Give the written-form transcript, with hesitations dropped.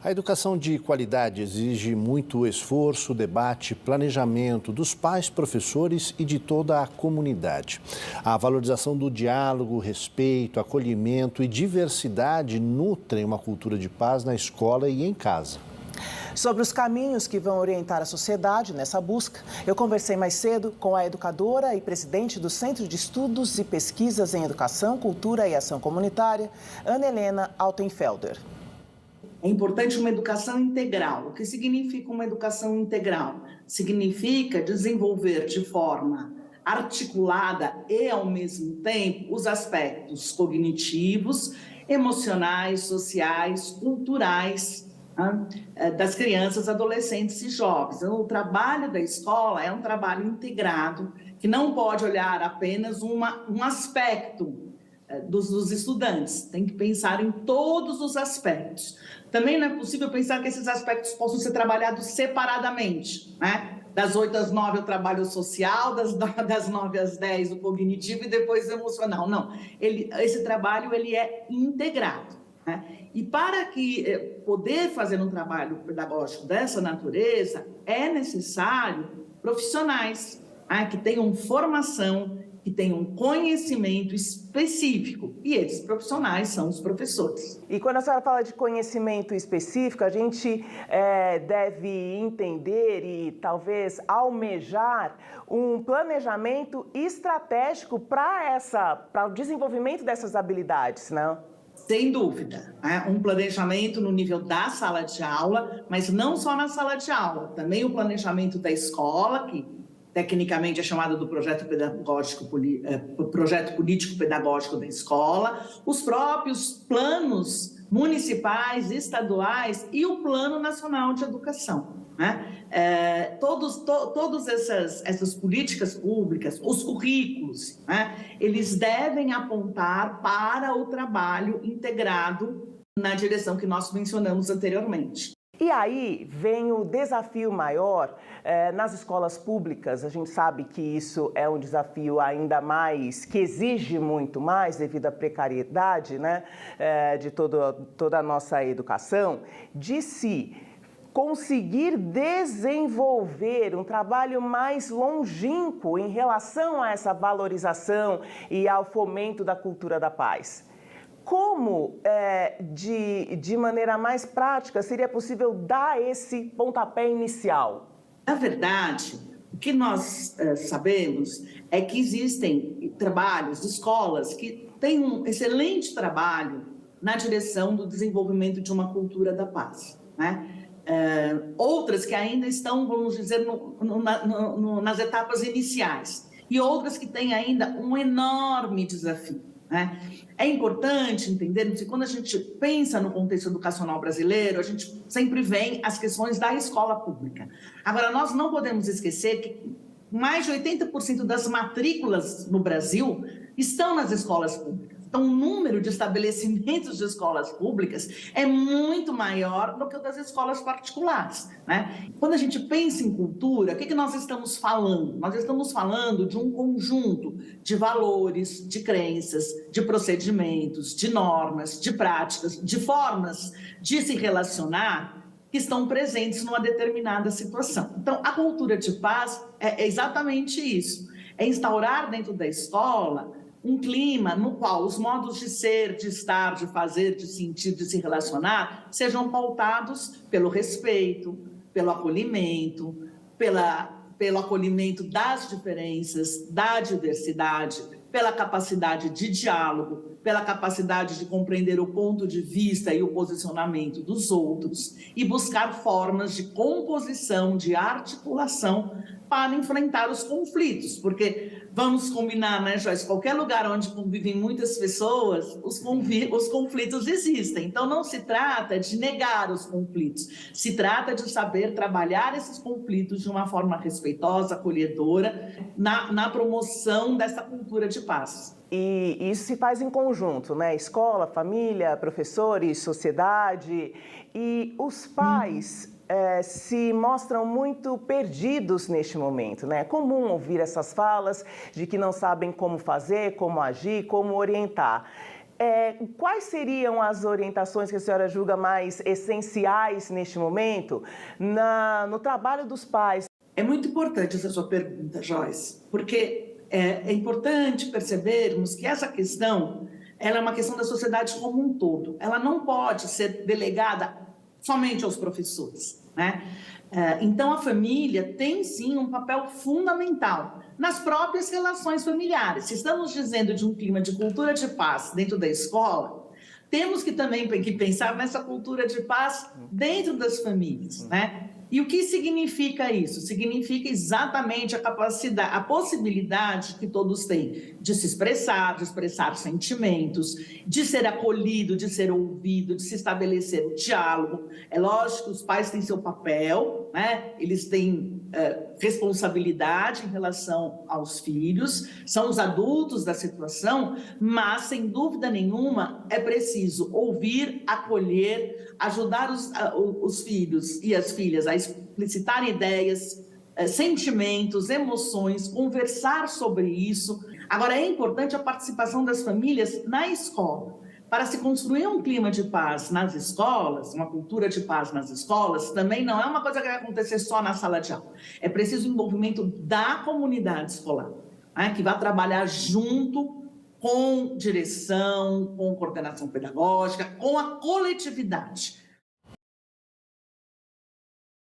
A educação de qualidade exige muito esforço, debate, planejamento dos pais, professores e de toda a comunidade. A valorização do diálogo, respeito, acolhimento e diversidade nutrem uma cultura de paz na escola e em casa. Sobre os caminhos que vão orientar a sociedade nessa busca, eu conversei mais cedo com a educadora e presidente do Centro de Estudos e Pesquisas em Educação, Cultura e Ação Comunitária, Ana Helena Altenfelder. É importante uma educação integral. O que significa uma educação integral? Significa desenvolver de forma articulada e, ao mesmo tempo, os aspectos cognitivos, emocionais, sociais, culturais das crianças, adolescentes e jovens. Então, o trabalho da escola é um trabalho integrado, que não pode olhar apenas um aspecto dos estudantes, tem que pensar em todos os aspectos. Também não é possível pensar que esses aspectos possam ser trabalhados separadamente, né? Das 8 às 9 o trabalho social, das 9 às 10 o cognitivo e depois o emocional. Não, esse trabalho ele é integrado, né? E para poder fazer um trabalho pedagógico dessa natureza, é necessário profissionais, né, que tenham formação, que tenham conhecimento específico, e esses profissionais são os professores. E quando a senhora fala de conhecimento específico, a gente deve entender e talvez almejar um planejamento estratégico para o desenvolvimento dessas habilidades, não? Sem dúvida, né? Um planejamento no nível da sala de aula, mas não só na sala de aula, também o planejamento da escola, que tecnicamente é chamado do projeto político-pedagógico da escola, os próprios planos municipais, estaduais e o Plano Nacional de Educação, né? Todas essas políticas públicas, os currículos, né? Eles devem apontar para o trabalho integrado na direção que nós mencionamos anteriormente. E aí vem o desafio maior nas escolas públicas. A gente sabe que isso é um desafio ainda mais, que exige muito mais devido à precariedade, né, de toda a nossa educação, de se conseguir desenvolver um trabalho mais longínquo em relação a essa valorização e ao fomento da cultura da paz. Como, de maneira mais prática, seria possível dar esse pontapé inicial? Na verdade, o que nós sabemos é que existem trabalhos, escolas que têm um excelente trabalho na direção do desenvolvimento de uma cultura da paz, né? Outras que ainda estão, vamos dizer, nas etapas iniciais, e outras que têm ainda um enorme desafio, né? É importante entendermos que quando a gente pensa no contexto educacional brasileiro, a gente sempre vê as questões da escola pública. Agora, nós não podemos esquecer que mais de 80% das matrículas no Brasil estão nas escolas públicas. Então, o número de estabelecimentos de escolas públicas é muito maior do que o das escolas particulares, né? Quando a gente pensa em cultura, o que nós estamos falando? Nós estamos falando de um conjunto de valores, de crenças, de procedimentos, de normas, de práticas, de formas de se relacionar que estão presentes numa determinada situação. Então, a cultura de paz é exatamente isso. É instaurar dentro da escola um clima no qual os modos de ser, de estar, de fazer, de sentir, de se relacionar sejam pautados pelo respeito, pelo acolhimento, pelo acolhimento das diferenças, da diversidade, pela capacidade de diálogo, pela capacidade de compreender o ponto de vista e o posicionamento dos outros e buscar formas de composição, de articulação para enfrentar os conflitos, porque vamos combinar, né, Joyce? Qualquer lugar onde convivem muitas pessoas, os conflitos existem. Então, não se trata de negar os conflitos, se trata de saber trabalhar esses conflitos de uma forma respeitosa, acolhedora, na promoção dessa cultura de paz. E isso se faz em conjunto, né? Escola, família, professores, sociedade. E os pais se mostram muito perdidos neste momento, né? É comum ouvir essas falas de que não sabem como fazer, como agir, como orientar. quais seriam as orientações que a senhora julga mais essenciais neste momento no trabalho dos pais? É muito importante essa sua pergunta, Joyce, porque é importante percebermos que essa questão ela é uma questão da sociedade como um todo. Ela não pode ser delegada somente aos professores, né? Então, a família tem, sim, um papel fundamental nas próprias relações familiares. Se estamos dizendo de um clima de cultura de paz dentro da escola, temos que também pensar nessa cultura de paz dentro das famílias, né? E o que significa isso? Significa exatamente a capacidade, a possibilidade que todos têm de se expressar, de expressar sentimentos, de ser acolhido, de ser ouvido, de se estabelecer o diálogo. É lógico que os pais têm seu papel, né? Eles têm responsabilidade em relação aos filhos, são os adultos da situação, mas, sem dúvida nenhuma, é preciso ouvir, acolher, ajudar os filhos e as filhas a explicitar ideias, sentimentos, emoções, conversar sobre isso. Agora, é importante a participação das famílias na escola. Para se construir um clima de paz nas escolas, uma cultura de paz nas escolas, também não é uma coisa que vai acontecer só na sala de aula. É preciso o envolvimento da comunidade escolar, né, que vai trabalhar junto com direção, com coordenação pedagógica, com a coletividade.